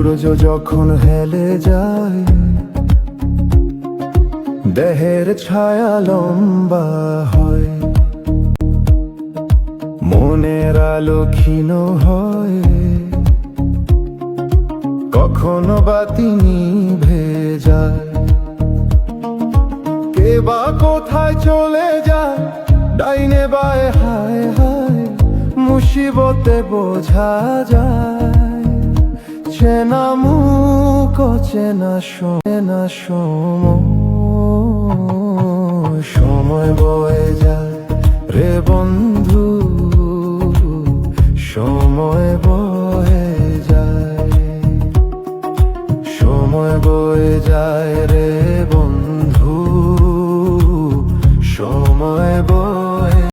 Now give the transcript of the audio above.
সূর্য যখন হেলে যায়, দেহের ছায়া লম্বা হয়, মনের আলো ক্ষীণ হয়, কখনো বাতি নিভে যায়। কে বা কোথায় চলে যায়, ডাইনে বায়ে হায় হায়, মুসিবতে বোঝা যায়। চেনা মুখ চেনা সময়, সময় বয়ে যায় রে বন্ধু, সময় বয়ে যায়, সময় বয়ে যায় রে।